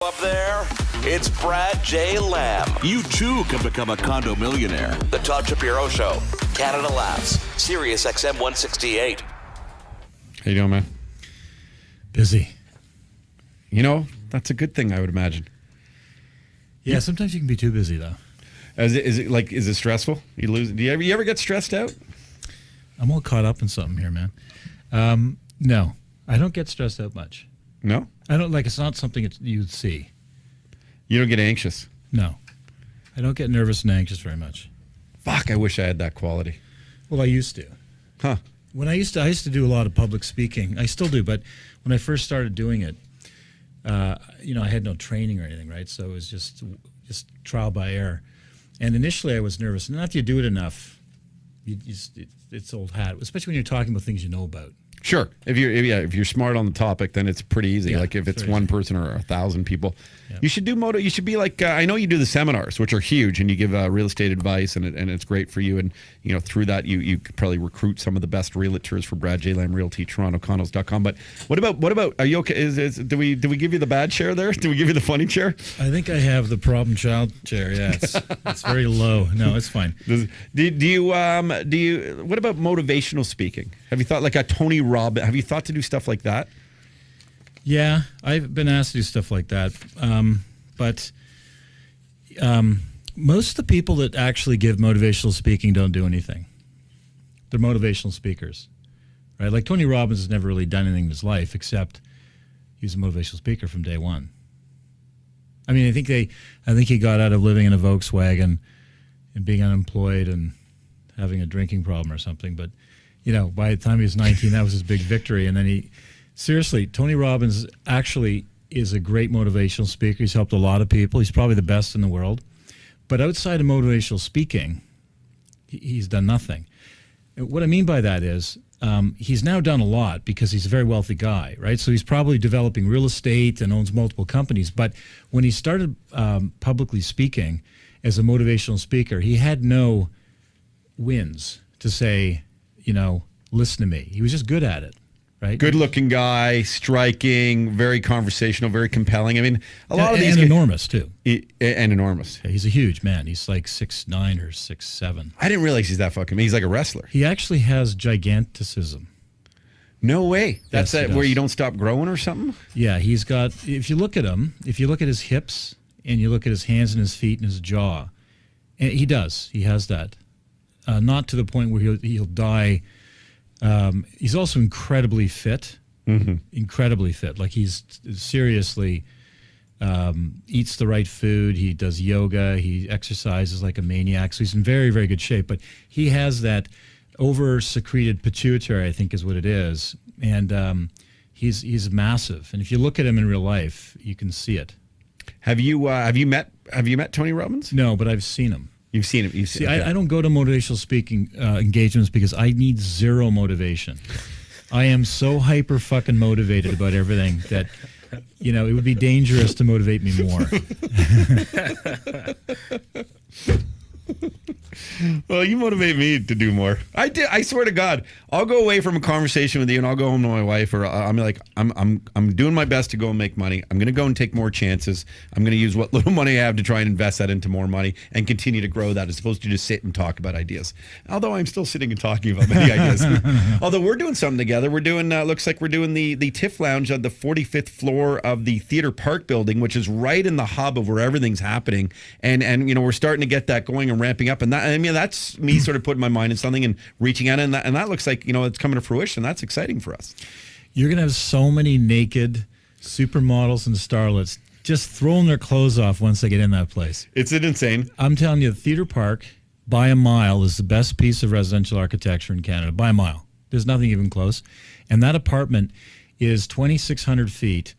Up there, it's Brad J. Lamb. You too can become a condo millionaire. The Todd Shapiro Show. Canada Laughs. Sirius XM 168. How you doing, man? Busy. You know, that's a good thing, I would imagine. Yeah, sometimes you can be too busy, though. Is it stressful? Do you ever get stressed out? I'm all caught up in something here, man. No, I don't get stressed out much. No? I don't, it's not something you'd see. You don't get anxious? No. I don't get nervous and anxious very much. Fuck, I wish I had that quality. Well, I used to. Huh. I used to do a lot of public speaking. I still do, but when I first started doing it, I had no training or anything, right? So it was just trial by error. And initially I was nervous. And after you do it enough, it's old hat, especially when you're talking about things you know about. Sure. If you're smart on the topic, then it's pretty easy. Yeah, like if it's very one easy. person or 1,000 people, Yeah. you should do You should be like I know you do the seminars, which are huge, and you give real estate advice, and it's great for you. And through that, you could probably recruit some of the best realtors for Brad J. Lamb Realty, TorontoCondos.com. But what about? Are you okay? Do we give you the bad chair there? Do we give you the funny chair? I think I have the problem child chair. Yeah, it's very low. No, it's fine. Do you? What about motivational speaking? Have you thought like a Tony Robbins? Have you thought to do stuff like that? Yeah, I've been asked to do stuff like that. But most of the people that actually give motivational speaking don't do anything. They're motivational speakers, right? Like Tony Robbins has never really done anything in his life except he's a motivational speaker from day one. I mean, I think he got out of living in a Volkswagen and being unemployed and having a drinking problem or something. But, by the time he was 19, that was his big victory. And then seriously, Tony Robbins actually is a great motivational speaker. He's helped a lot of people. He's probably the best in the world. But outside of motivational speaking, he's done nothing. And what I mean by that is he's now done a lot because he's a very wealthy guy, right? So he's probably developing real estate and owns multiple companies. But when he started publicly speaking as a motivational speaker, he had no wins to say, listen to me. He was just good at it. Right? Good-looking guy, striking, very conversational, very compelling. I mean, a lot of these... And enormous, too. And enormous. Yeah, he's a huge man. He's like 6'9" or 6'7". I didn't realize he's that fucking... He's like a wrestler. He actually has giganticism. No way. That's Yes, where you don't stop growing or something? Yeah, he's got... If you look at him, if you look at his hips and you look at his hands and his feet and his jaw, and he does. He has that. Not to the point where he'll die... he's also incredibly fit, incredibly fit. Like he's seriously eats the right food. He does yoga. He exercises like a maniac. So he's in very, very good shape. But he has that over-secreted pituitary, I think is what it is. And he's massive. And if you look at him in real life, you can see it. Have you met Tony Robbins? No, but I've seen him. You've seen him. See, okay. I don't go to motivational speaking engagements because I need zero motivation. I am so hyper fucking motivated about everything that, it would be dangerous to motivate me more. Well, you motivate me to do more. I swear to God, I'll go away from a conversation with you and I'll go home to my wife, or I'm like, I'm doing my best to go and make money. I'm going to go and take more chances. I'm going to use what little money I have to try and invest that into more money and continue to grow that, as opposed to just sit and talk about ideas. Although I'm still sitting and talking about many ideas. Although we're doing something together. We're doing, looks like we're doing the TIFF Lounge on the 45th floor of the Theatre Park building, which is right in the hub of where everything's happening. And we're starting to get that going and ramping up. And that's me sort of putting my mind in something and reaching out. And that looks like, it's coming to fruition. That's exciting for us. You're going to have so many naked supermodels and starlets just throwing their clothes off once they get in that place. It's insane. I'm telling you, the Theatre Park, by a mile, is the best piece of residential architecture in Canada. By a mile. There's nothing even close. And that apartment is 2,600 feet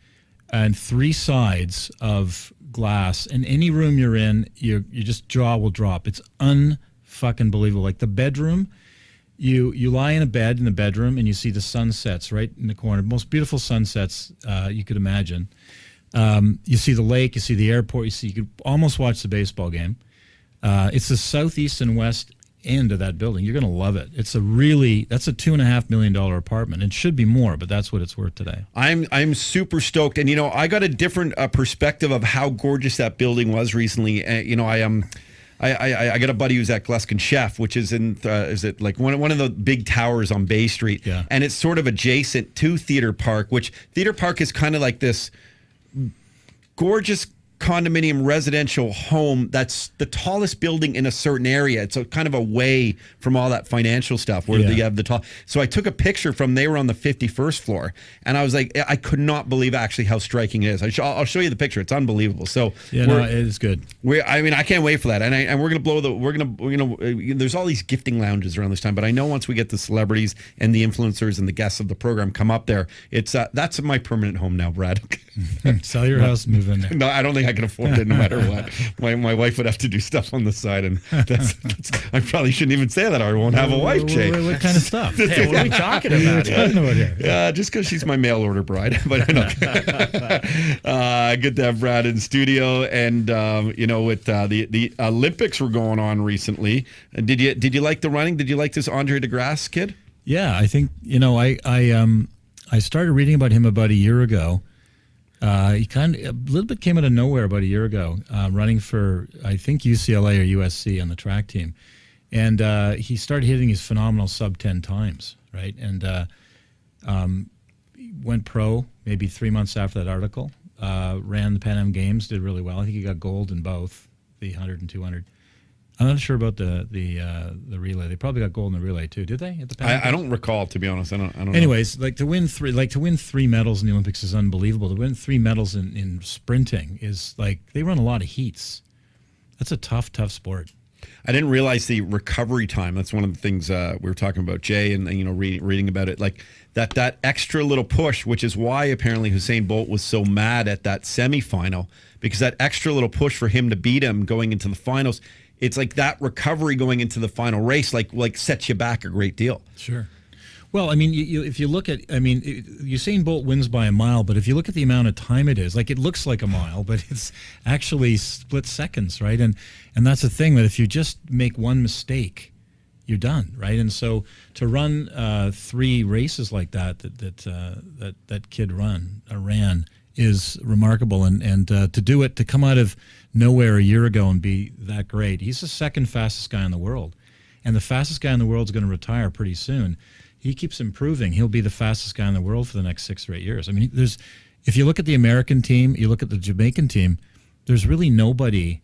and 3 sides of glass. And any room you're in, your just jaw will drop. It's unfucking believable. Like the bedroom, you lie in a bed in the bedroom and you see the sunsets right in the corner. Most beautiful sunsets you could imagine. You see the lake, you see the airport, you could almost watch the baseball game. It's the southeast and west end of that building. You're going to love it. That's a $2.5 million apartment. It should be more, but that's what it's worth today. I'm super stoked, and I got a different perspective of how gorgeous that building was recently. I got a buddy who's at Gluskin Chef, which is is it like one of the big towers on Bay Street, Yeah. And it's sort of adjacent to Theater Park, which Theater Park is kind of like this gorgeous condominium residential home that's the tallest building in a certain area. It's kind of away from all that financial stuff where they have the tall. So I took a picture they were on the 51st floor, and I was like, I could not believe actually how striking it is. I'll show you the picture. It's unbelievable. So it is good. I can't wait for that. And we're gonna there's all these gifting lounges around this time, but I know once we get the celebrities and the influencers and the guests of the program come up there, it's that's my permanent home now, Brad. Sell your house, move in there. No, I don't think I can afford it no matter what. My wife would have to do stuff on the side, and that's I probably shouldn't even say that, or I won't have a wife, Jay. What kind of stuff? Hey, what are we talking about here? Yeah, just because she's my mail order bride. But I know. Good to have Brad in studio, and with the Olympics were going on recently. Did you like the running? Did you like this Andre DeGrasse kid? Yeah, I think I started reading about him about a year ago. He kind of a little bit came out of nowhere about a year ago, running for I think UCLA or USC on the track team, and he started hitting his phenomenal sub 10 times, right? And went pro maybe 3 months after that article. Ran the Pan Am Games, did really well. I think he got gold in both the 100 and 200. I'm not sure about the relay. They probably got gold in the relay too. Did they at the Pan Am Games? I don't recall, to be honest. I don't know. Anyways, to win three medals in the Olympics is unbelievable. To win 3 medals in sprinting is like they run a lot of heats. That's a tough sport. I didn't realize the recovery time. That's one of the things we were talking about, Jay, and reading about it. Like that extra little push, which is why apparently Usain Bolt was so mad at that semifinal, because that extra little push for him to beat him going into the finals. It's like that recovery going into the final race, like sets you back a great deal. Sure. Well, I mean, if you look at, Usain Bolt wins by a mile, but if you look at the amount of time it is, like it looks like a mile, but it's actually split seconds, right? And that's the thing, that if you just make one mistake, you're done, right? And so to run 3 races like that kid ran is remarkable, and to do it, to come out of nowhere a year ago and be that great. He's the second fastest guy in the world, and the fastest guy in the world is going to retire pretty soon. He keeps improving. He'll be the fastest guy in the world for the next 6 or 8 years. I mean, if you look at the American team, you look at the Jamaican team, there's really nobody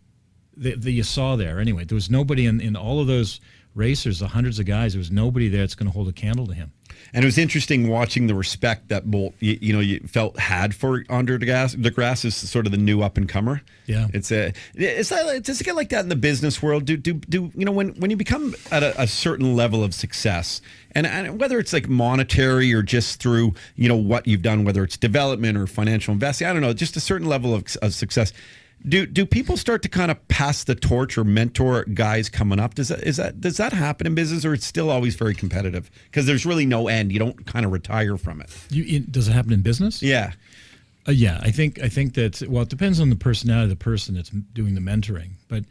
that you saw there. Anyway, there was nobody in all of those racers, the hundreds of guys, there was nobody there that's going to hold a candle to him. And it was interesting watching the respect that Bolt, you felt had for Andre DeGrasse is sort of the new up and comer. Yeah, does it get like that in the business world? Do when you become at a certain level of success, and whether it's like monetary or just through what you've done, whether it's development or financial investing, I don't know, just a certain level of success. Do people start to kind of pass the torch or mentor guys coming up? Does that happen in business, or it's still always very competitive because there's really no end? You don't kind of retire from it. Does it happen in business? Yeah. Yeah, I think that, well, it depends on the personality of the person that's doing the mentoring. But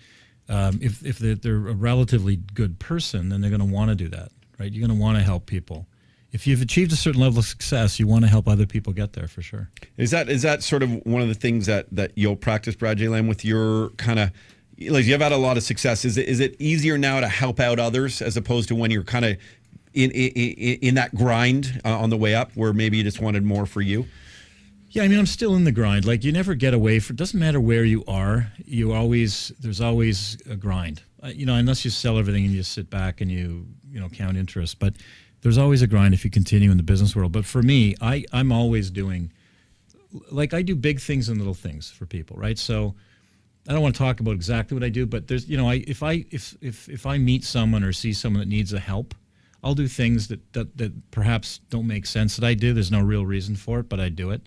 if they're a relatively good person, then they're going to want to do that, right? You're going to want to help people. If you've achieved a certain level of success, you want to help other people get there for sure. Is that sort of one of the things that you'll practice, Brad J. Lamb, with your kind of, like, you've had a lot of success. Is it easier now to help out others as opposed to when you're kind of in that grind on the way up, where maybe you just wanted more for you? Yeah, I mean, I'm still in the grind. Like, you never get away from. It doesn't matter where you are. There's always a grind. Unless you sell everything and you sit back and you count interest, but. There's always a grind if you continue in the business world. But for me, I'm always doing, like, I do big things and little things for people, right? So I don't want to talk about exactly what I do, but there's, if I meet someone or see someone that needs a help, I'll do things that perhaps don't make sense that I do. There's no real reason for it, but I do it.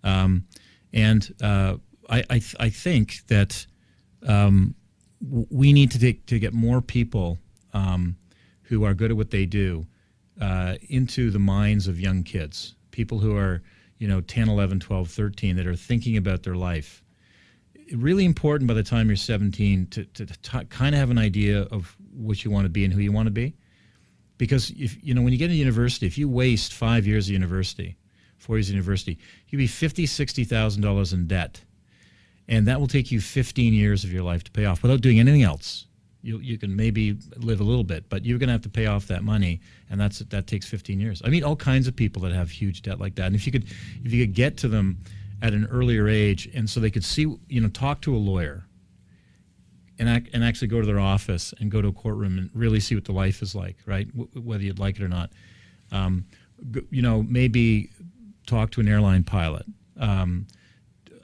I think that we need to get more people who are good at what they do into the minds of young kids, people who are 10, 11, 12, 13, that are thinking about their life. really important by the time you're 17 to kind of have an idea of what you want to be and who you want to be. Because if when you get into university, if you waste 5 years of university, 4 years of university, you'll be $50,000-$60,000 in debt. And that will take you 15 years of your life to pay off without doing anything else. You can maybe live a little bit, but you're going to have to pay off that money, and that takes 15 years. I mean, all kinds of people that have huge debt like that. And if you could get to them at an earlier age, and so they could see, talk to a lawyer, and actually go to their office and go to a courtroom and really see what the life is like, right? Whether you'd like it or not. Maybe talk to an airline pilot, an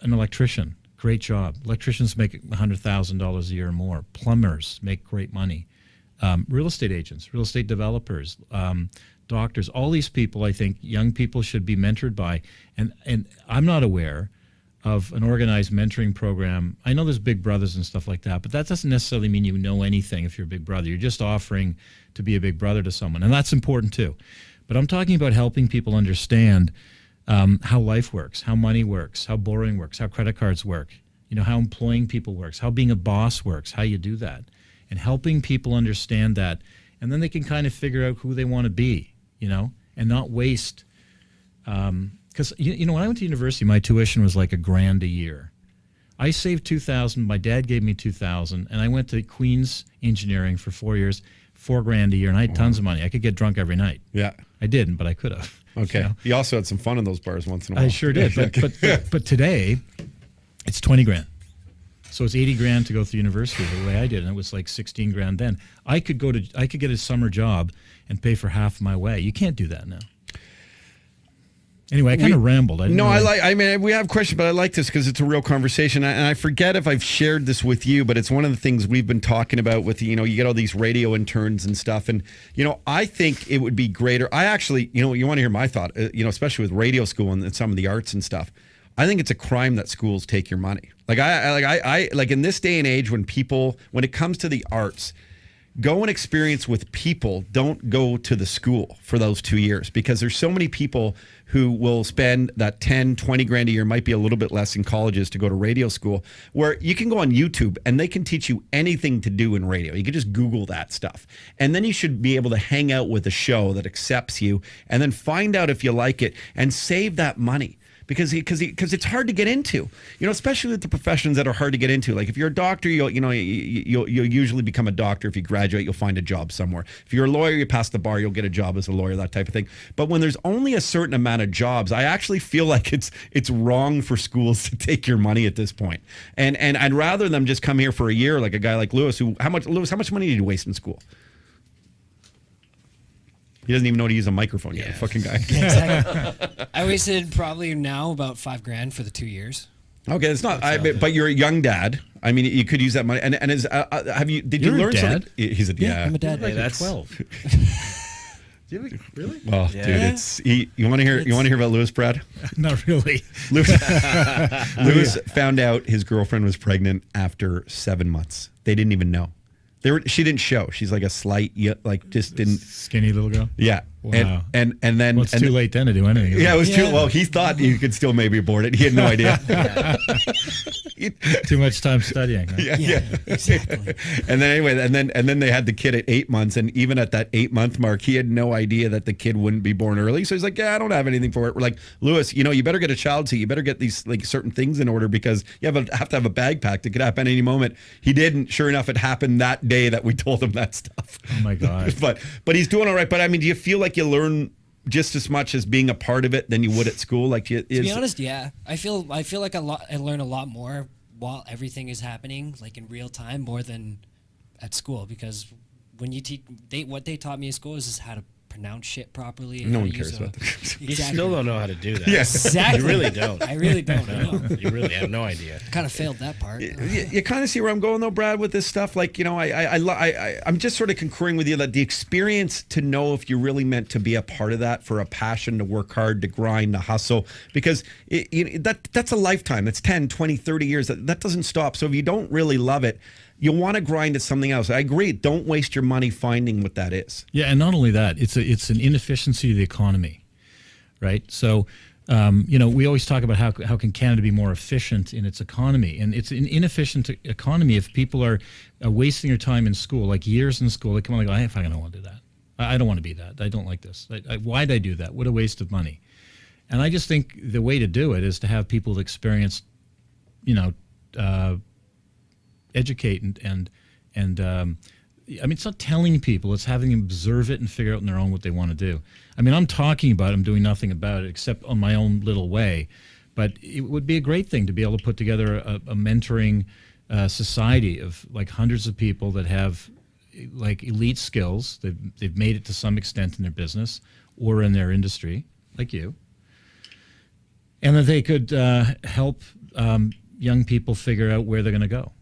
electrician. Great job. Electricians make $100,000 a year or more. Plumbers make great money. Real estate agents, real estate developers, doctors, all these people I think young people should be mentored by. And I'm not aware of an organized mentoring program. I know there's Big Brothers and stuff like that, but that doesn't necessarily mean you know anything if you're a big brother. You're just offering to be a big brother to someone, and that's important too. But I'm talking about helping people understand how life works, how money works, how borrowing works, how credit cards work, how employing people works, how being a boss works, how you do that, and helping people understand that. And then they can kind of figure out who they want to be, and not waste. Because, when I went to university, my tuition was like $1,000 a year. I saved $2,000. My dad gave me $2,000, and I went to Queens Engineering for 4 years, $4,000 a year, and I had tons of money. I could get drunk every night. Yeah. I didn't, but I could have. Okay. You also had some fun in those bars once in a while. I sure did. But today, it's $20,000. So it's $80,000 to go through university the way I did, and it was like $16,000 then. I could get a summer job and pay for half my way. You can't do that now. Anyway, I kind of rambled. We have questions, but I like this because it's a real conversation. And I forget if I've shared this with you, but it's one of the things we've been talking about with, you get all these radio interns and stuff. And, I think it would be greater. I actually, you want to hear my thought, especially with radio school and some of the arts and stuff. I think it's a crime that schools take your money. Like I in this day and age when it comes to the arts, go and experience with people. Don't go to the school for those 2 years, because there's so many people who will spend that 10, 20 grand a year, might be a little bit less in colleges, to go to radio school, where you can go on YouTube and they can teach you anything to do in radio. You can just Google that stuff. And then you should be able to hang out with a show that accepts you and then find out if you like it and save that money. Because it's hard to get into, especially with the professions that are hard to get into. Like if you're a doctor, you'll usually become a doctor. If you graduate, you'll find a job somewhere. If you're a lawyer, you pass the bar, you'll get a job as a lawyer, that type of thing. But when there's only a certain amount of jobs, I actually feel like it's wrong for schools to take your money at this point. And I'd rather them just come here for a year, like a guy like Lewis. How much money did you waste in school? He doesn't even know how to use a microphone yet. Fucking guy. Exactly. I wasted probably now about $5,000 for the 2 years. Okay, it's not. But you're a young dad. I mean, you could use that money. And is did you learn something? He's a Yeah, I'm a dad. Hey, that's 12. Really? Well, dude, you want to hear about Lewis, Brad? Not really. Lewis found out his girlfriend was pregnant after 7 months. They didn't even know. She didn't show. She's like a slight, just didn't. Skinny little girl. Yeah. Wow. And then it's too late then to do anything. Yeah, it was too. Well, he thought you could still maybe abort it. He had no idea. Too much time studying. Huh? Yeah. Exactly. And then anyway, and then they had the kid at 8 months, and even at that 8-month mark, he had no idea that the kid wouldn't be born early. So he's like, "Yeah, I don't have anything for it." We're like, "Lewis, you better get a child seat. You better get these certain things in order because you have to have a bag packed. It could happen any moment." He didn't. Sure enough, it happened that day that we told him that stuff. Oh my God. But he's doing all right. But I mean, do you feel like you learn just as much as being a part of it than you would at school? To be honest, yeah. I feel like I learn a lot more while everything is happening, like in real time, more than at school, because when you what they taught me at school is just how to pronounce shit properly. No one cares about that. Exactly. You still don't know how to do that. Yes. Exactly. You really don't. I really don't know. You really have no idea. Kind of failed that part. You kind of see where I'm going though, Brad, with this stuff. Like, I'm just sort of concurring with you that the experience to know if you really meant to be a part of that, for a passion, to work hard, to grind, to hustle, because that's a lifetime. That's 10, 20, 30 years. That doesn't stop. So if you don't really love it, you'll want to grind at something else. I agree. Don't waste your money finding what that is. Yeah, and not only that, it's an inefficiency of the economy, right? So We always talk about how can Canada be more efficient in its economy, and it's an inefficient economy if people are wasting their time in school, like years in school. They come on and go, I don't want to do that. I don't want to be that. I don't like this. Why'd I do that? What a waste of money. And I just think the way to do it is to have people experience, educate and it's not telling people, it's having them observe it and figure out on their own what they want to do. I mean, I'm talking about it, I'm doing nothing about it except on my own little way. But it would be a great thing to be able to put together a mentoring society of like hundreds of people that have like elite skills. They've made it to some extent in their business or in their industry, like you. And that they could help young people figure out where they're going to go.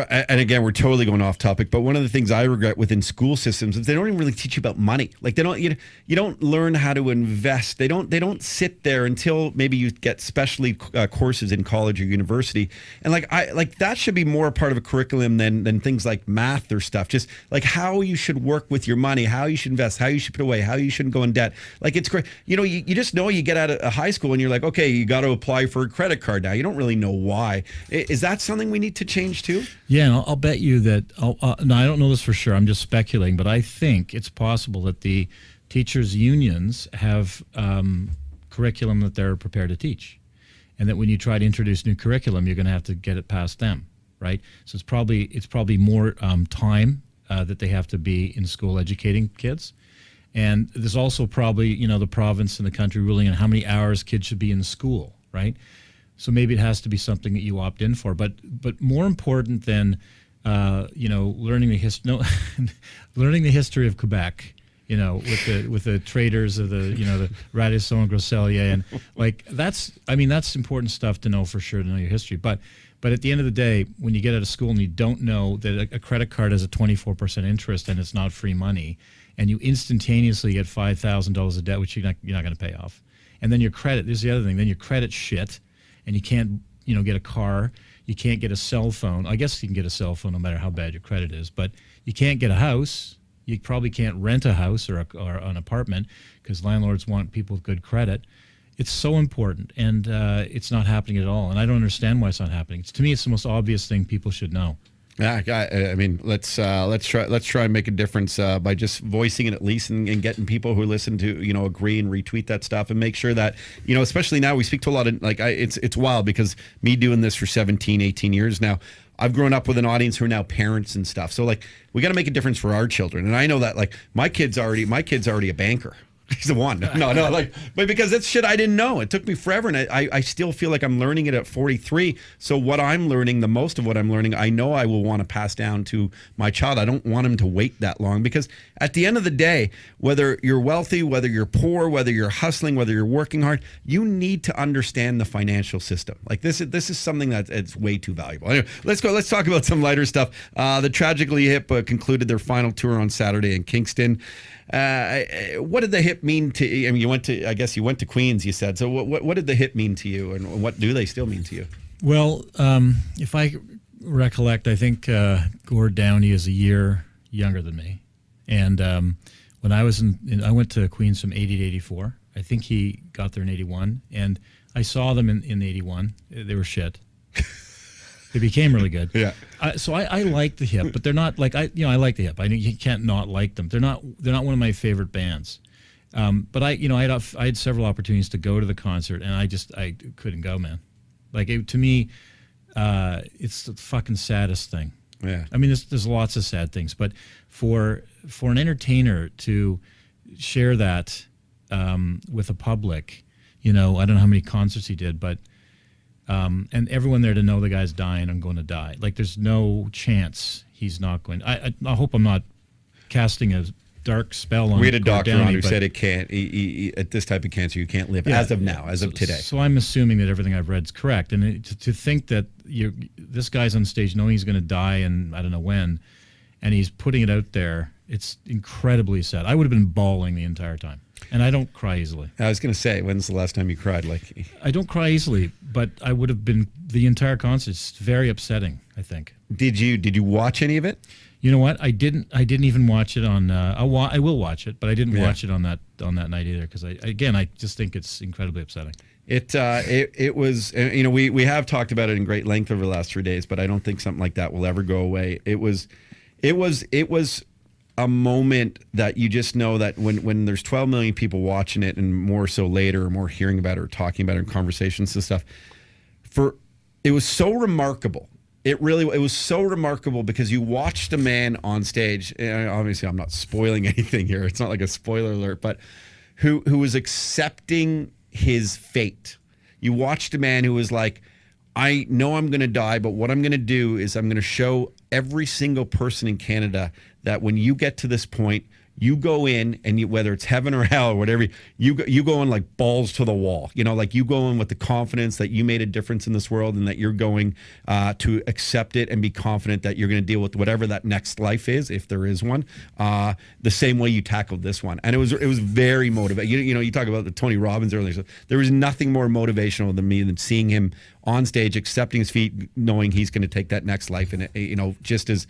And again, we're totally going off topic, but one of the things I regret within school systems is they don't even really teach you about money. Like they don't, you don't learn how to invest. They don't sit there until maybe you get specialty courses in college or university. And like that should be more a part of a curriculum than things like math or stuff. Just like how you should work with your money, how you should invest, how you should put away, how you shouldn't go in debt. Like it's great. You just know you get out of high school and you're like, okay, you got to apply for a credit card now. You don't really know why. Is that something we need to change too? Yeah, and I'll bet you that, no, I don't know this for sure, I'm just speculating, but I think it's possible that the teachers' unions have curriculum that they're prepared to teach. And that when you try to introduce new curriculum, you're going to have to get it past them, right? So it's probably more time that they have to be in school educating kids. And there's also probably, the province and the country ruling on how many hours kids should be in school, right? So maybe it has to be something that you opt in for, but more important than learning the history of Quebec, with the traders of the Radisson Groseilliers, and like that's important stuff to know for sure, to know your history. But at the end of the day, when you get out of school and you don't know that a credit card has a 24% interest and it's not free money, and you instantaneously get $5,000 of debt, which you're not going to pay off, and then your credit. There's the other thing. Then your credit shit. And you can't, get a car. You can't get a cell phone. I guess you can get a cell phone no matter how bad your credit is. But you can't get a house. You probably can't rent a house or an apartment because landlords want people with good credit. It's so important, and it's not happening at all. And I don't understand why it's not happening. To me, it's the most obvious thing people should know. Yeah, I mean, let's try and make a difference by just voicing it at least, and getting people who listen to agree and retweet that stuff, and make sure that especially now we speak to a lot of it's wild because me doing this for 17, 18 years now, I've grown up with an audience who are now parents and stuff. So we got to make a difference for our children, and I know that my kid's already a banker. He's the one. No, but because that's shit I didn't know. It took me forever, and I still feel like I'm learning it at 43. So what I'm learning, the most of what I'm learning, I know I will want to pass down to my child. I don't want him to wait that long, because at the end of the day, whether you're wealthy, whether you're poor, whether you're hustling, whether you're working hard, you need to understand the financial system. Like this is something that it's way too valuable. Anyway, let's go. Let's talk about some lighter stuff. The Tragically Hip concluded their final tour on Saturday in Kingston. What did the hip mean to you? I mean, you went to Queens, you said. So what did the hip mean to you, and what do they still mean to you? Well, if I recollect, I think Gord Downey is a year younger than me. And when I was I went to Queens from 80 to 84. I think he got there in 81. And I saw them in 81. They were shit. They became really good. Yeah. So I like the Hip, but they're not like I like the Hip. You can't not like them. They're not one of my favorite bands. But I had several opportunities to go to the concert, and I couldn't go, man. To me, it's the fucking saddest thing. Yeah. I mean, there's lots of sad things, but for an entertainer to share that with the public, I don't know how many concerts he did, but. And everyone there to know the guy's dying and going to die. There's no chance he's not going. I hope I'm not casting a dark spell on. We had a doctor on who said it can't. At this type of cancer, you can't live as of now, as of today. So I'm assuming that everything I've read is correct. And to think that this guy's on stage knowing he's going to die and I don't know when, and he's putting it out there, it's incredibly sad. I would have been bawling the entire time. And I don't cry easily. I was going to say, when's the last time you cried? I don't cry easily, but I would have been the entire concert. It's very upsetting, I think. Did you watch any of it? You know what? I didn't even watch it on. I will watch it, but I didn't watch it on that night either, because I just think it's incredibly upsetting. It was, you know, we have talked about it in great length over the last 3 days, but I don't think something like that will ever go away. It was a moment that you just know that when there's 12 million people watching it, and more so later, or more hearing about it or talking about it in conversations and stuff, it was so remarkable. It was so remarkable because you watched a man on stage, and obviously I'm not spoiling anything here. It's not like a spoiler alert, but who was accepting his fate. You watched a man who was like, I know I'm going to die, but what I'm going to do is I'm going to show every single person in Canada that when you get to this point, you go in and whether it's heaven or hell or whatever, you go in like balls to the wall. You know, like you go in with the confidence that you made a difference in this world and that you're going to accept it and be confident that you're going to deal with whatever that next life is, if there is one, the same way you tackled this one. And it was very motivating. You know, you talk about the Tony Robbins earlier. So there was nothing more motivational than me than seeing him on stage, accepting his feat, knowing he's going to take that next life, and you know, just as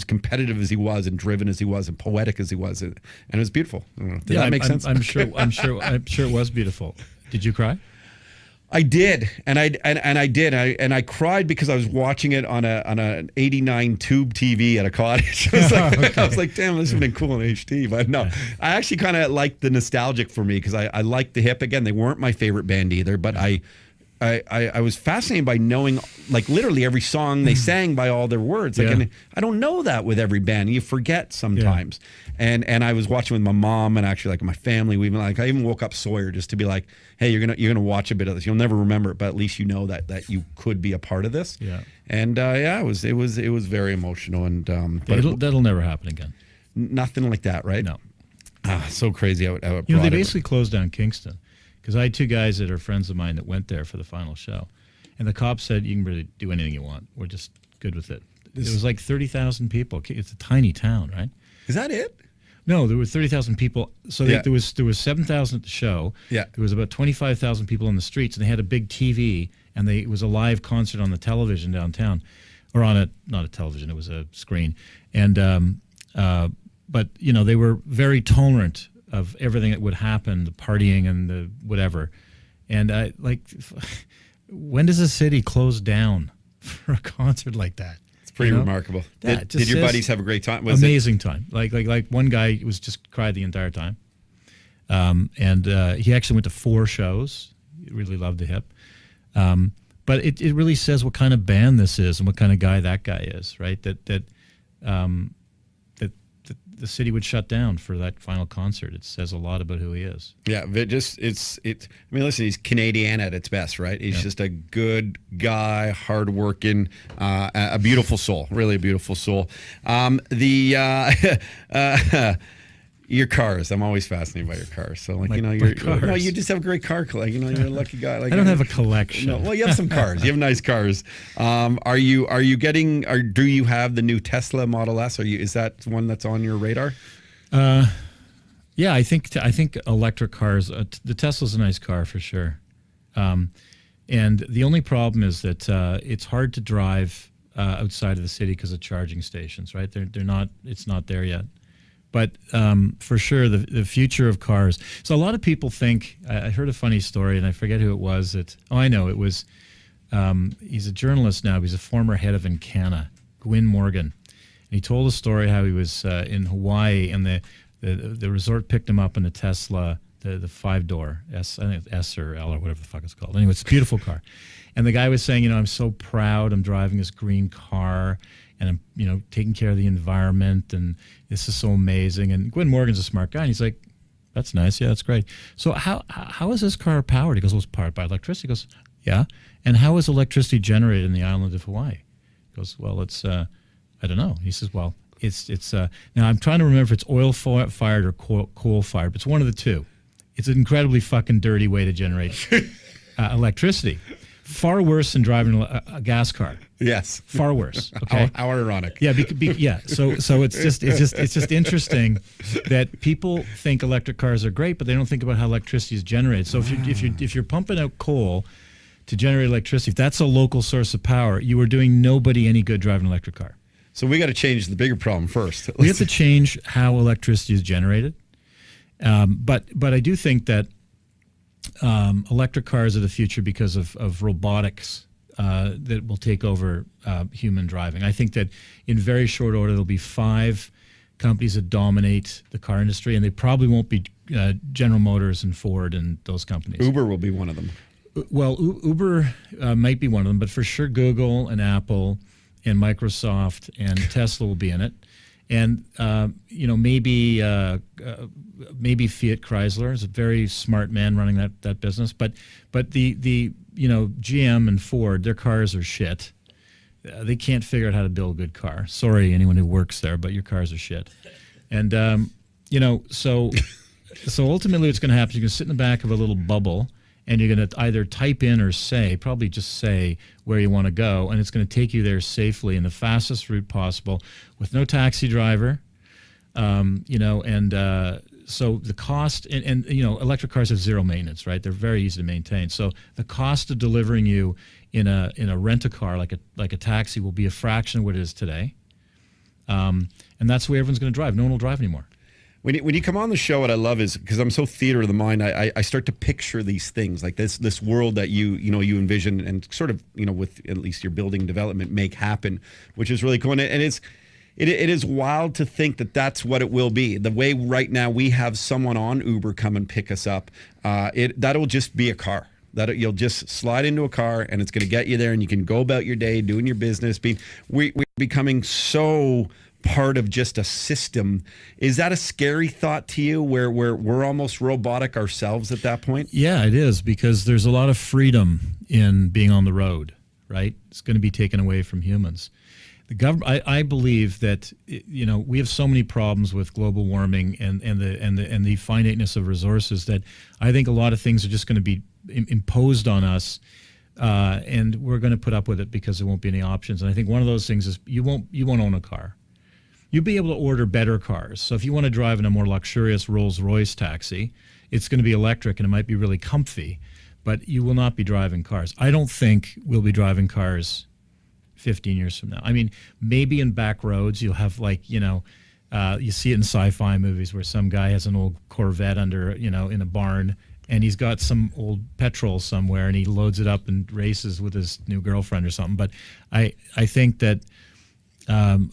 competitive as he was, and driven as he was, and poetic as he was, and it was beautiful. I don't know. Did that make sense? I'm sure it was beautiful. Did you cry? I did, and I cried because I was watching it on an '89 tube TV at a cottage. I was like, okay. I was like, damn, this would have been cool in HD. But no, I actually kind of liked the nostalgic for me because I liked the Hip. Again, they weren't my favorite band either, but I was fascinated by knowing, like, literally every song they sang by all their words. Like, and I don't know that with every band. You forget sometimes. Yeah. And I was watching with my mom and actually like my family. I even woke up Sawyer just to be like, hey, you're gonna watch a bit of this. You'll never remember it, but at least you know that you could be a part of this. Yeah. And it was very emotional. And that'll never happen again. Nothing like that, right? No. So crazy how it they basically closed down Kingston. Because I had two guys that are friends of mine that went there for the final show. And the cops said, you can really do anything you want. We're just good with it. It was like 30,000 people. It's a tiny town, right? Is that it? No, there were 30,000 people. So there was 7,000 at the show. Yeah. There was about 25,000 people on the streets, and they had a big TV, and it was a live concert on the television downtown. Or not a television, it was a screen. And but, you know, they were very tolerant of everything that would happen, the partying and the whatever. And when does a city close down for a concert like that? It's pretty remarkable. Did your buddies have a great time? Amazing time. Like one guy was just cried the entire time. And he actually went to 4 shows. He really loved the Hip. But it really says what kind of band this is and what kind of guy that guy is, right? That the city would shut down for that final concert. It says a lot about who he is. Yeah, I mean, listen, he's Canadian at its best, right? He's just a good guy, hardworking, a beautiful soul, really a beautiful soul. Your cars. I'm always fascinated by your cars. So, like, you just have a great car collection. You know, you're a lucky guy. Like, I don't have a collection. No, well, you have some cars. You have nice cars. Do you have the new Tesla Model S? Is that one that's on your radar? Yeah, I think electric cars. The Tesla's a nice car for sure. And the only problem is that it's hard to drive outside of the city because of charging stations. Right? They're not. It's not there yet. But for sure, the future of cars. So a lot of people think, I heard a funny story, and I forget who it was. I know, it was, he's a journalist now. He's a former head of Encana, Gwyn Morgan. And he told a story how he was in Hawaii, and the resort picked him up in a Tesla, the 5-door, I think it's S or L or whatever the fuck it's called. Anyway, it's a beautiful car. And the guy was saying, I'm so proud. I'm driving this green car. And I'm, taking care of the environment, and this is so amazing. And Gwyn Morgan's a smart guy, and he's like, "That's nice, yeah, that's great." So how is this car powered? He goes, "Well, it's powered by electricity." He goes, "Yeah." And how is electricity generated in the island of Hawaii? He goes, "Well, it's I don't know." He says, "Well, it's now I'm trying to remember if it's oil fired or coal fired, but it's one of the two. It's an incredibly fucking dirty way to generate electricity." Far worse than driving a gas car. Yes, far worse. Okay, how ironic. Yeah, yeah. So it's just interesting that people think electric cars are great, but they don't think about how electricity is generated. So if you're pumping out coal to generate electricity, if that's a local source of power, you are doing nobody any good driving an electric car. So we got to change the bigger problem first. We have to change how electricity is generated. But I do think that electric cars are the future because of robotics that will take over human driving. I think that in very short order, there'll be 5 companies that dominate the car industry, and they probably won't be General Motors and Ford and those companies. Uber will be one of them. Well, Uber might be one of them, but for sure Google and Apple and Microsoft and Tesla will be in it. And, maybe Fiat Chrysler is a very smart man running that business. But the GM and Ford, their cars are shit. They can't figure out how to build a good car. Sorry, anyone who works there, but your cars are shit. And, so ultimately what's going to happen is you're going to sit in the back of a little bubble, and you're going to either type in or probably just say where you want to go, and it's going to take you there safely in the fastest route possible with no taxi driver, so the cost, and electric cars have zero maintenance, right? They're very easy to maintain. So the cost of delivering you in a rent-a-car like a taxi will be a fraction of what it is today, and that's the way everyone's going to drive. No one will drive anymore. When you come on the show, what I love is, because I'm so theater of the mind, I start to picture these things like this world that you envision and sort of with at least your building development make happen, which is really cool. And it is wild to think that that's what it will be. The way right now we have someone on Uber come and pick us up, that'll just be a car. That you'll just slide into a car and it's going to get you there, and you can go about your day doing your business. We're becoming so part of just a system. Is that a scary thought to you, where we're almost robotic ourselves at that point? Yeah, it is, because there's a lot of freedom in being on the road, right? It's going to be taken away from humans. The government, I believe that we have so many problems with global warming and the finiteness of resources that I think a lot of things are just going to be imposed on us, and we're going to put up with it because there won't be any options. And I think one of those things is you won't own a car. You'll be able to order better cars. So if you want to drive in a more luxurious Rolls-Royce taxi, it's going to be electric and it might be really comfy, but you will not be driving cars. I don't think we'll be driving cars 15 years from now. I mean, maybe in back roads you'll have you see it in sci-fi movies where some guy has an old Corvette under, in a barn, and he's got some old petrol somewhere and he loads it up and races with his new girlfriend or something. But I think that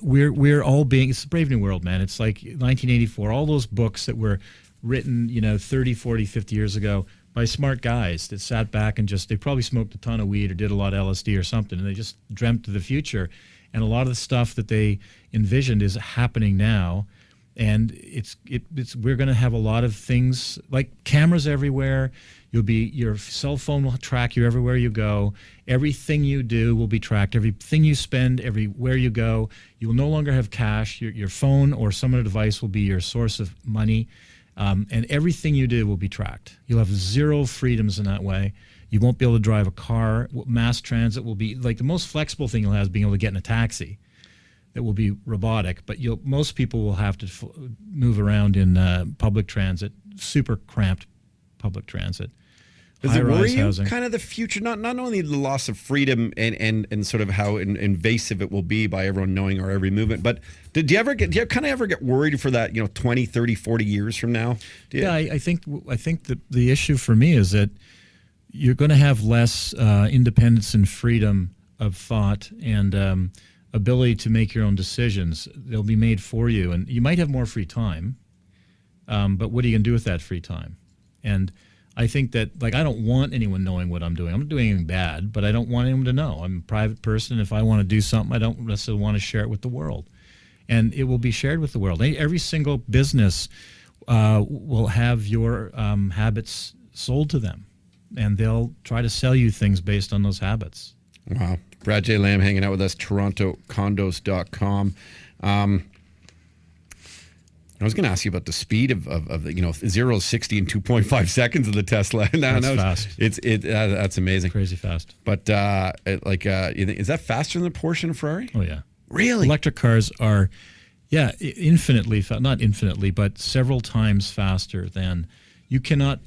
we're all it's a brave new world, man. It's like 1984, all those books that were written 30, 40, 50 years ago by smart guys that sat back and they probably smoked a ton of weed or did a lot of LSD or something, and they just dreamt of the future. And a lot of the stuff that they envisioned is happening now, and we're going to have a lot of things like cameras everywhere. Your cell phone will track you everywhere you go. Everything you do will be tracked. Everything you spend, everywhere you go. You will no longer have cash. Your phone or some other device will be your source of money, and everything you do will be tracked. You'll have zero freedoms in that way. You won't be able to drive a car. Mass transit will be like the most flexible thing you'll have is being able to get in a taxi. That will be robotic, but most people will have to move around in public transit, super cramped public transit. Does it worry you, kind of the future, not only the loss of freedom and sort of how invasive it will be by everyone knowing our every movement, but do you ever get worried for that, 20, 30, 40 years from now? Yeah, I think that the issue for me is that you're going to have less independence and freedom of thought and ability to make your own decisions. They'll be made for you, and you might have more free time, but what are you going to do with that free time? And I think that, I don't want anyone knowing what I'm doing. I'm not doing anything bad, but I don't want anyone to know. I'm a private person. If I want to do something, I don't necessarily want to share it with the world. And it will be shared with the world. Every single business will have your habits sold to them, and they'll try to sell you things based on those habits. Wow. Brad J. Lamb hanging out with us, TorontoCondos.com. I was going to ask you about the speed of the 0 to 60 in 2.5 seconds of the Tesla. That's fast. That's amazing. Crazy fast. But is that faster than the Porsche and Ferrari? Oh yeah. Really? Electric cars are, infinitely not infinitely, but several times faster than. You cannot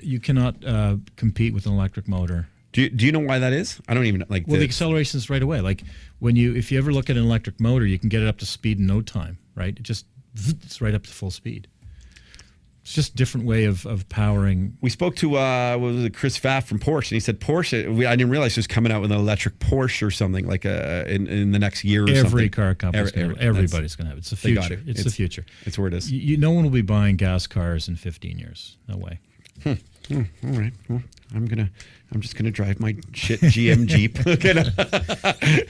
compete with an electric motor. Do you know why that is? I don't even Well, the acceleration is right away. Like if you ever look at an electric motor, you can get it up to speed in no time, right? It's right up to full speed. It's just a different way of powering. We spoke to what was it, Chris Pfaff from Porsche, and he said Porsche. I didn't realize he was coming out with an electric Porsche or something like in the next year or something. Every car company, everybody's going to have it. It's the They got future. it. It's the future. It's where it is. No one will be buying gas cars in 15 years. No way. All right. Well, I'm just gonna drive my shit GM Jeep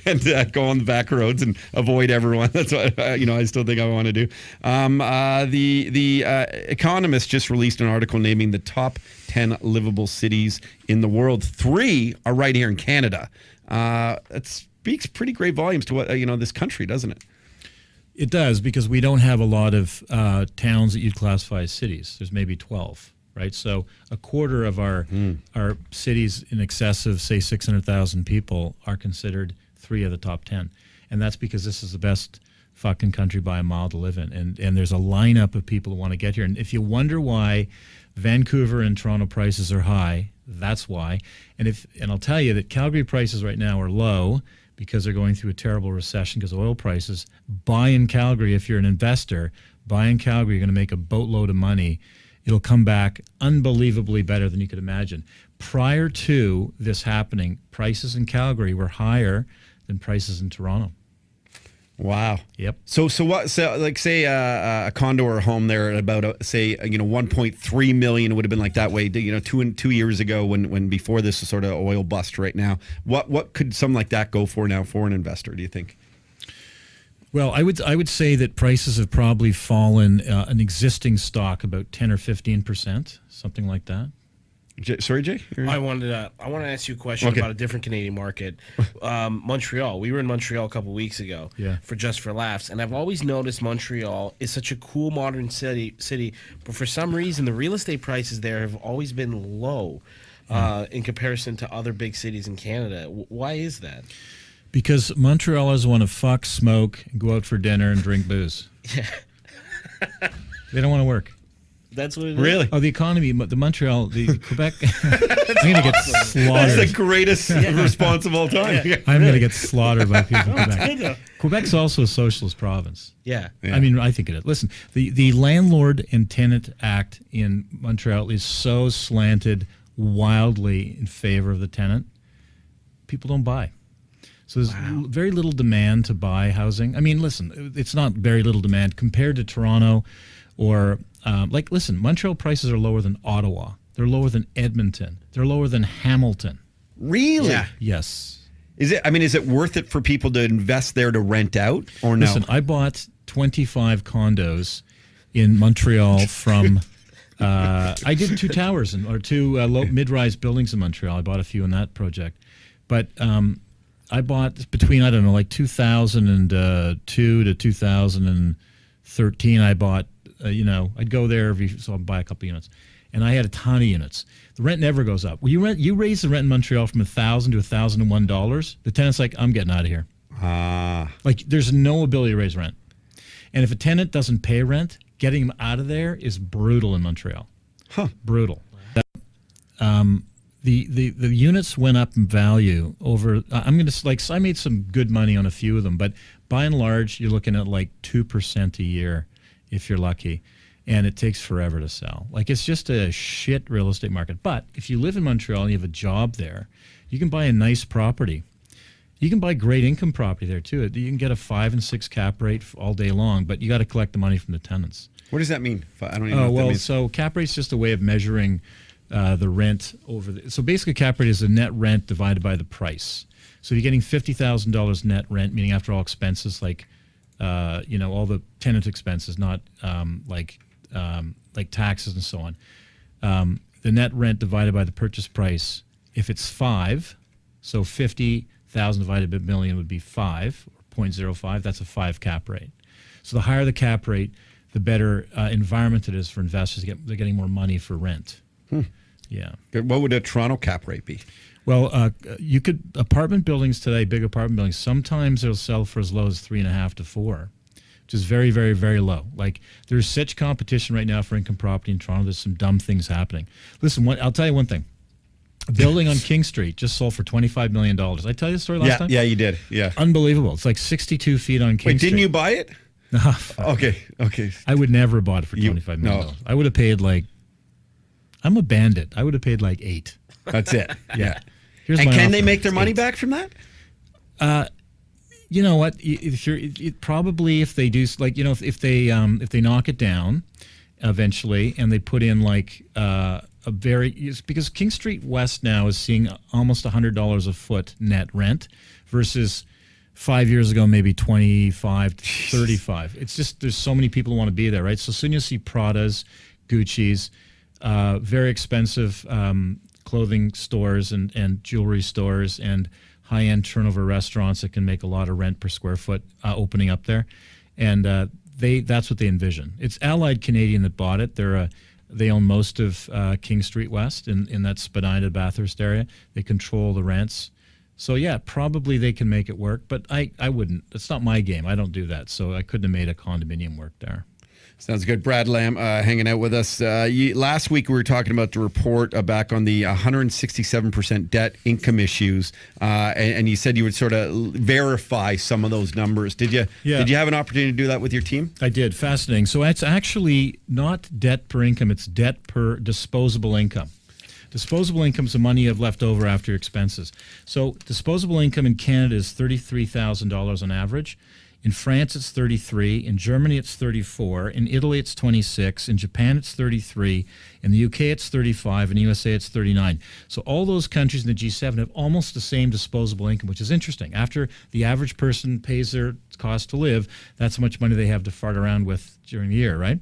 and go on the back roads and avoid everyone. That's what I still think I want to do. The Economist just released an article naming the top 10 livable cities in the world. 3 are right here in Canada. It speaks pretty great volumes to what this country, doesn't it? It does, because we don't have a lot of towns that you'd classify as cities. There's maybe 12. Right, so a quarter of our cities in excess of, say, 600,000 people are considered 3 of the top 10, and that's because this is the best fucking country by a mile to live in, and there's a lineup of people who want to get here. And if you wonder why Vancouver and Toronto prices are high, that's why. And I'll tell you that Calgary prices right now are low because they're going through a terrible recession because of oil prices. Buy in Calgary if you're an investor. Buy in Calgary, you're going to make a boatload of money. It'll come back unbelievably better than you could imagine. Prior to this happening, prices in Calgary were higher than prices in Toronto. Wow. Yep. So what? So like, say a condo or a home there at about 1.3 million would have been like that way. 2 years ago when before this is sort of oil bust right now. What could something like that go for now for an investor? Do you think? Well, I would say that prices have probably fallen an existing stock about 10 or 15%, something like that. Sorry, Jay? I want to ask you a question about a different Canadian market. Montreal. We were in Montreal a couple of weeks ago for Just for Laughs, and I've always noticed Montreal is such a cool modern city, but for some reason the real estate prices there have always been low in comparison to other big cities in Canada. Why is that? Because Montrealers want to fuck, smoke, go out for dinner, and drink booze. Yeah. They don't want to work. That's what it is? Really? Oh, the economy, the Quebec. I'm going to get slaughtered. That's the greatest response of all time. Yeah. I'm going to get slaughtered by people in Quebec. Quebec's also a socialist province. Yeah. I mean, I think it is. Listen, the Landlord and Tenant Act in Montreal is so slanted wildly in favor of the tenant. People don't buy. So there's very little demand to buy housing. I mean, listen, it's not very little demand compared to Toronto or, listen, Montreal prices are lower than Ottawa. They're lower than Edmonton. They're lower than Hamilton. Really? Yeah. Yes. Is it worth it for people to invest there to rent out or no? Listen, I bought 25 condos in Montreal from, I did 2 towers or 2 mid-rise buildings in Montreal. I bought a few in that project. But I bought between, 2002 to 2013, I bought, I'd go there so I'd buy a couple units. And I had a ton of units. The rent never goes up. Well, you raise the rent in Montreal from $1,000 to $1,001. The tenant's like, I'm getting out of here. Like, there's no ability to raise rent. And if a tenant doesn't pay rent, getting him out of there is brutal in Montreal. Brutal. The units went up in value over. I made some good money on a few of them, but by and large, you're looking at like 2% a year if you're lucky, and it takes forever to sell. Like, it's just a shit real estate market. But if you live in Montreal and you have a job there, you can buy a nice property. You can buy great income property there too. You can get a 5 and 6 cap rate all day long, but you got to collect the money from the tenants. What does that mean? I don't even know what that means. So cap rate's just a way of measuring the rent over. So basically, cap rate is the net rent divided by the price. So you're getting $50,000 net rent, meaning after all expenses, like all the tenant expenses, not like taxes and so on. The net rent divided by the purchase price. If it's 5, so 50,000 divided by a million would be 5 or 0.05. That's a 5 cap rate. So the higher the cap rate, the better environment it is for investors. They're getting more money for rent. Yeah. What would a Toronto cap rate be? Well, you could apartment buildings today, big apartment buildings. Sometimes they'll sell for as low as 3.5 to 4, which is very, very, very low. Like, there's such competition right now for income property in Toronto. There's some dumb things happening. Listen, I'll tell you one thing. A building on King Street just sold for $25 million. Did I tell you the story last time? Yeah, you did. Yeah. Unbelievable. It's like 62 feet on King Street. Wait, didn't you buy it? Okay. I would never have bought it for $25 million. no. I would have paid I'm a bandit. I would have paid $8. That's it. Yeah. Here's And my can they offer. make their It's money $8. back from that? You know what? Probably if they do, if they knock it down eventually, and they put in because King Street West now is seeing almost $100 a foot net rent versus 5 years ago maybe 25, 35. It's just there's so many people who want to be there, right? So soon you'll see Pradas, Gucci's, very expensive clothing stores and jewelry stores and high-end turnover restaurants that can make a lot of rent per square foot opening up there, and that's what they envision. It's Allied Canadian that bought it. They own most of King Street West in that Spadina Bathurst area. They control the rents. So yeah, probably they can make it work, but I wouldn't. It's not my game. I don't do that, so I couldn't have made a condominium work there. Sounds good. Brad Lamb hanging out with us. Last week we were talking about the report back on the 167% debt income issues, and you said you would sort of verify some of those numbers. Did you? Yeah. Did you have an opportunity to do that with your team? I did. Fascinating. So it's actually not debt per income. It's debt per disposable income. Disposable income is the money you have left over after your expenses. So disposable income in Canada is $33,000 on average. In France, it's 33. In Germany, it's 34. In Italy, it's 26. In Japan, it's 33. In the UK, it's 35. In the USA, it's 39. So all those countries in the G7 have almost the same disposable income, which is interesting. After the average person pays their cost to live, that's how much money they have to fart around with during the year, right?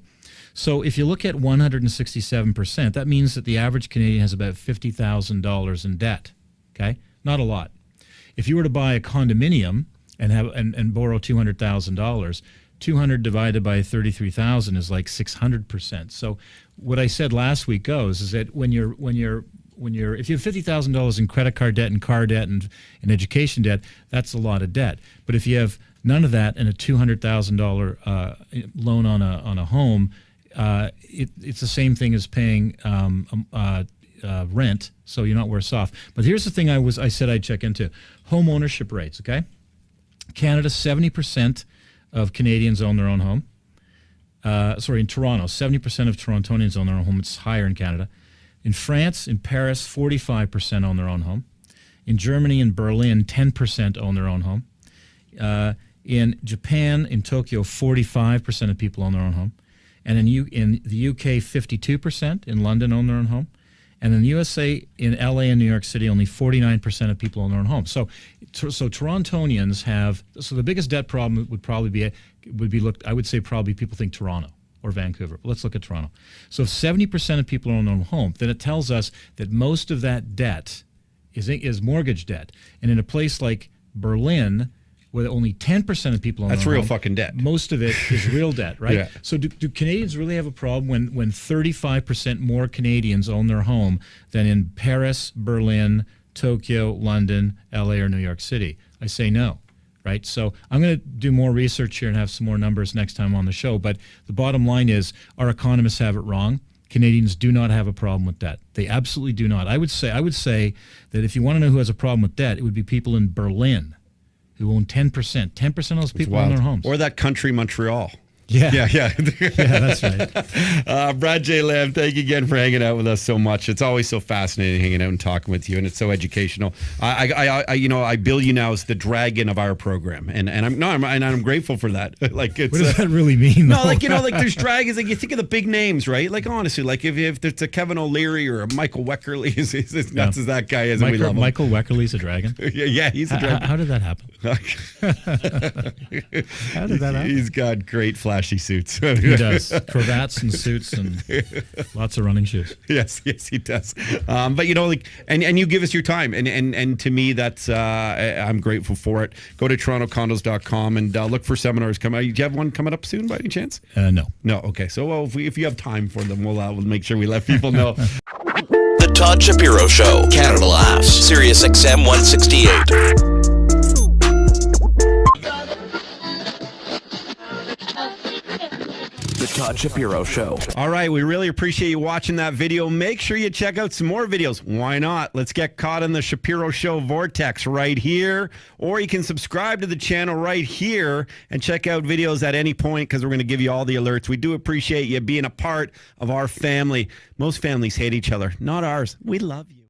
So if you look at 167%, that means that the average Canadian has about $50,000 in debt, okay? Not a lot. If you were to buy a condominium and borrow $200,000, 200 divided by 33,000 is like 600%. So what I said last week goes is that when you're if you have $50,000 in credit card debt and car debt and education debt, that's a lot of debt. But if you have none of that and a $200,000 loan on a home, it's the same thing as paying rent, so you're not worse off. But here's the thing I said I'd check into: home ownership rates. Okay, Canada, 70% of Canadians own their own home. In Toronto, 70% of Torontonians own their own home. It's higher in Canada. In France, in Paris, 45% own their own home. In Germany and Berlin, 10% own their own home. In Japan, in Tokyo, 45% of people own their own home. And in the UK, 52% in London own their own home. And in the USA, in LA and New York City, only 49% of people own their own home. So Torontonians have, so the biggest debt problem would be looked, I would say probably people think Toronto or Vancouver. Let's look at Toronto. So if 70% of people own their own home, then it tells us that most of that debt is mortgage debt. And in a place like Berlin, where only 10% of people own their That's home, real fucking debt. most of it is real debt, right? Yeah. So do Canadians really have a problem when 35% more Canadians own their home than in Paris, Berlin, Tokyo, London, LA, or New York City? I say no, right? So I'm going to do more research here and have some more numbers next time on the show. But the bottom line is our economists have it wrong. Canadians do not have a problem with debt. They absolutely do not. I would say that if you want to know who has a problem with debt, it would be people in Berlin who own 10%. 10% of those people own their homes. Or that country Montreal. Yeah, Yeah. that's right. Brad J. Lamb, thank you again for hanging out with us so much. It's always so fascinating hanging out and talking with you, and it's so educational. I bill you now as the dragon of our program, and I'm grateful for that. Like, it's, what does that really mean? No, like there's dragons. Like, you think of the big names, right? Like, honestly, like if there's a Kevin O'Leary or a Michael Weckerly, is as nuts as that guy is, and we love him. Michael Weckerly's a dragon. Yeah, he's a dragon. How did that happen? How did that happen? He's got great flashy suits. He does. Cravats and suits and lots of running shoes. Yes, he does. But and you give us your time, and to me, that's I'm grateful for it. Go to torontocondos.com and look for seminars coming. Do you have one coming up soon by any chance? No. Okay. So if you have time for them, we'll make sure we let people know. The Todd Shapiro Show. Canada Laughs. Sirius XM 168. The Todd Shapiro Show. All right, we really appreciate you watching that video. Make sure you check out some more videos. Why not? Let's get caught in the Shapiro Show vortex right here. Or you can subscribe to the channel right here and check out videos at any point because we're going to give you all the alerts. We do appreciate you being a part of our family. Most families hate each other, not ours. We love you.